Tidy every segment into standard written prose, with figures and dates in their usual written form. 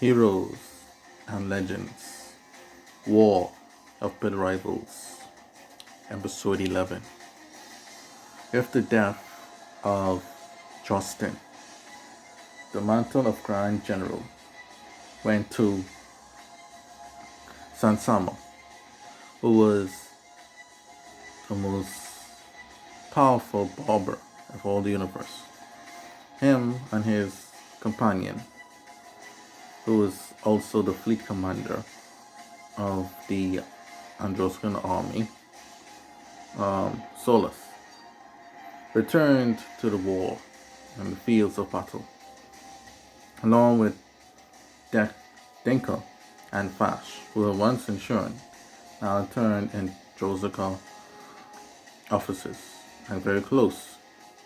Heroes and Legends, War of Pit Rivals, Episode 11. With the death of Justin, the mantle of Grand General went to Samsara, who was the most powerful barber of all the universe. Him and his companion, who was also the fleet commander of the Androscan army, Solus, returned to the war and the fields of battle, along with Dinka and Fash, who were once insured, now turned in Josica officers and very close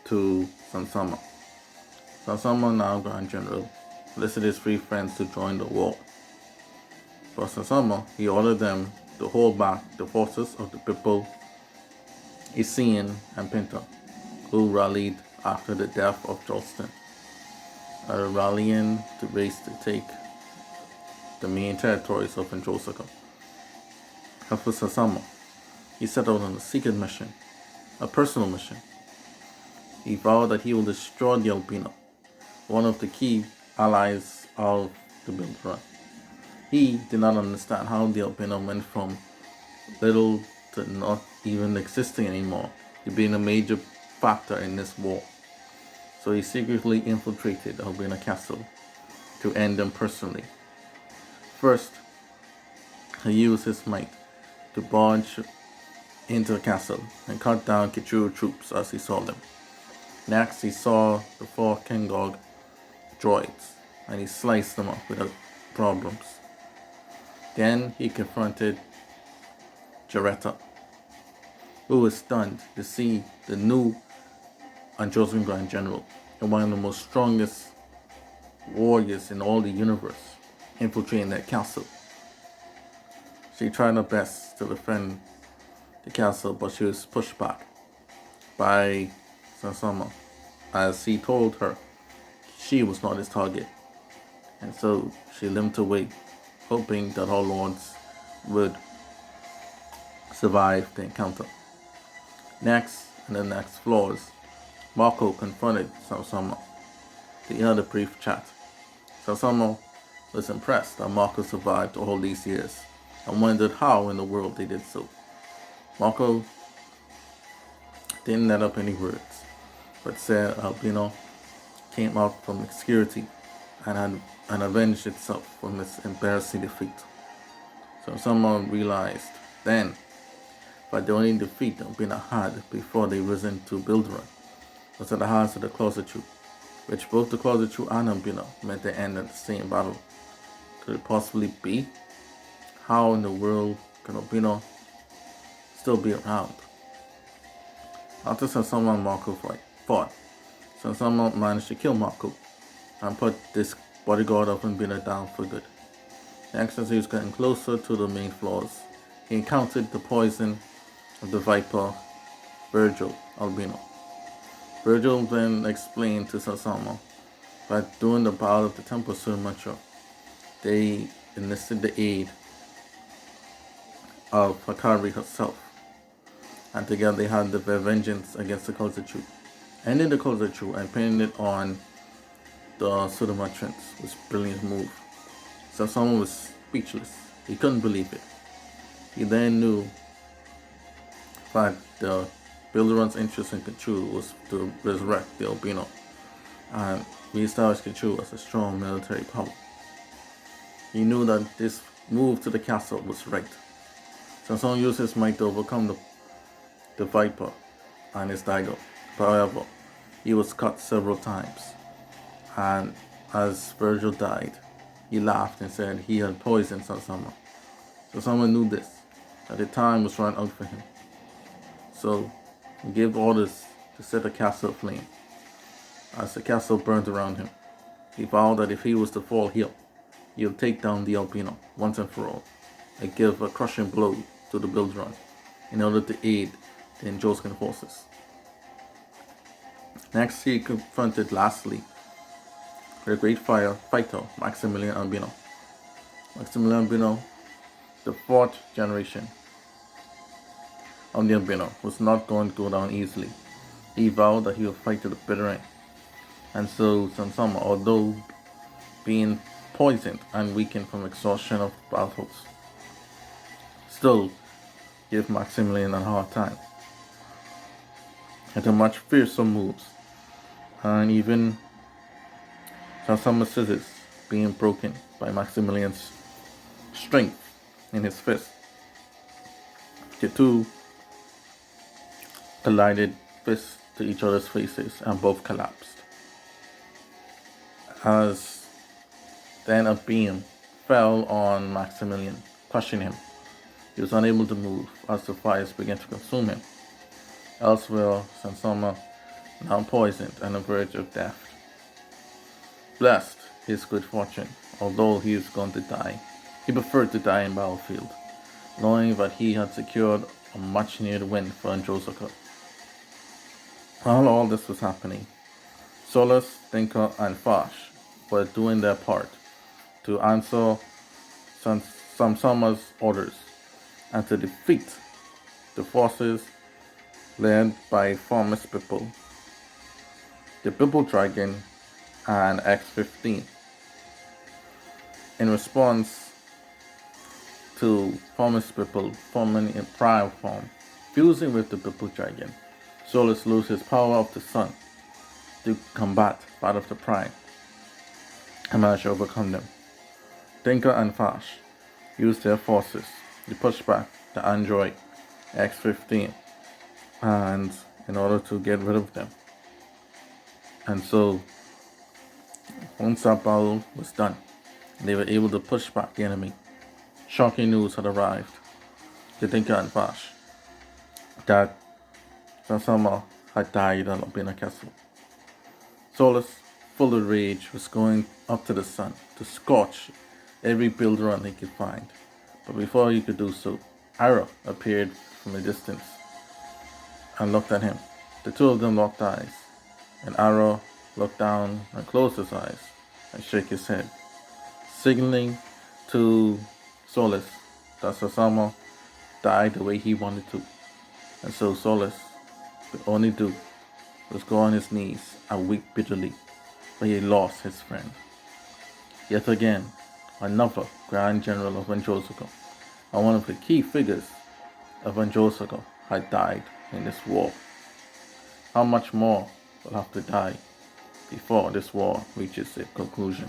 to Samsara. Samsara, now Grand General, listed his three friends to join the war. For Samsara, he ordered them to hold back the forces of the people Isian and Pinta, who rallied after the death of Jolston, rallying to race to take the main territories of Androsica. For Samsara, he set out on a secret mission, a personal mission. He vowed that he will destroy the Albino, one of the key allies of the Builder. He did not understand how the Albino went from little to not even existing anymore to being a major factor in this war. So he secretly infiltrated Albino Castle to end them personally. First, he used his might to barge into the castle and cut down Kichuru troops as he saw them. Next, he saw the four Kengog droids and he sliced them up without problems. Then he confronted Jaretta, who was stunned to see the new Androsian Grand General and one of the most strongest warriors in all the universe infiltrating that castle. She tried her best to defend the castle, but she was pushed back by Samsara, as he told her she was not his target, and so she limped away, hoping that her lords would survive the encounter. Next, in the next floors, Marco confronted Samsara. They had a brief chat. Samsara was impressed that Marco survived all these years and wondered how in the world they did so. Marco didn't let up any words, but said Albino came out from obscurity and avenged itself from its embarrassing defeat. So someone realized then that the only defeat Albino had before they risen to Builder was at the hands of the Closet Troop, which both the Closet Troop and Albino met their end at the same battle. Could it possibly be? How in the world can Albino still be around? After Samsara and Marco fought, Samsara managed to kill Marco and put this bodyguard of Albino down for good. Next, as he was getting closer to the main floors, he encountered the poison of the Viper, Virgil Albino. Virgil then explained to Samsara that during the battle of the Temple Sumatro, they enlisted the aid of Hakari herself, and together they had the vengeance against the Closet Troop, ending the Closet Troop and pinning it on the Sumatrans. Was a brilliant move. Samsara was speechless. He couldn't believe it. He then knew that the Builder's interest in Kichuru was to resurrect the Albino and reestablish Kichuru as a strong military power. He knew that this move to the castle was right. Samsara used his might to overcome the Viper and his dagger. However, he was cut several times, and as Virgil died, he laughed and said he had poisoned Samsara. Samsara knew this, that the time was running out for him. So he gave orders to set the castle aflame. As the castle burned around him, he vowed that if he was to fall here, he would take down the Albino once and for all and give a crushing blow to the Builder in order to aid the Androsian forces. Next, he confronted lastly the great fighter Maximilian Albino, Maximilian Bino, the fourth generation of the Albino, was not going to go down easily. He vowed that he would fight to the bitter end. And so Samsara, although being poisoned and weakened from exhaustion of battles, still gave Maximilian a hard time. It had much fearsome moves, and even Samsara's scissors being broken by Maximilian's strength in his fist. The two collided fists to each other's faces and both collapsed. As then a beam fell on Maximilian, crushing him. He was unable to move as the fires began to consume him. Elsewhere, Samsara, now poisoned and on the verge of death, blessed his good fortune. Although he was going to die, he preferred to die in battlefield, knowing that he had secured a much-needed win for Androsaka. While all this was happening, Solus, Dinka, and Fash were doing their part to answer Samsara's orders and to defeat the forces led by Formist people, the Bible Dragon, and X-15. In response to Formist people forming in prior form, fusing with the Bible Dragon, Solus loses power of the sun to combat that of the Prime and manage to overcome them. Dinka and Fash used their forces to push back the android X-15 and in order to get rid of them. And so once that battle was done, they were able to push back the enemy. Shocking news had arrived to Dinka and Fash that Samsara had died on Albina Castle. Solus, full of rage, was going up to the sun to scorch every builder on he could find. But before he could do so, Ara appeared from a distance and looked at him. The two of them locked eyes, and Ara looked down and closed his eyes and shook his head, signaling to Solus that Samsara died the way he wanted to. And so Solus could only do was go on his knees and weep bitterly, for he lost his friend. Yet again, another Grand General of Androsaka, and one of the key figures of Androsaka, had died in this war. How much more will have to die before this war reaches its conclusion?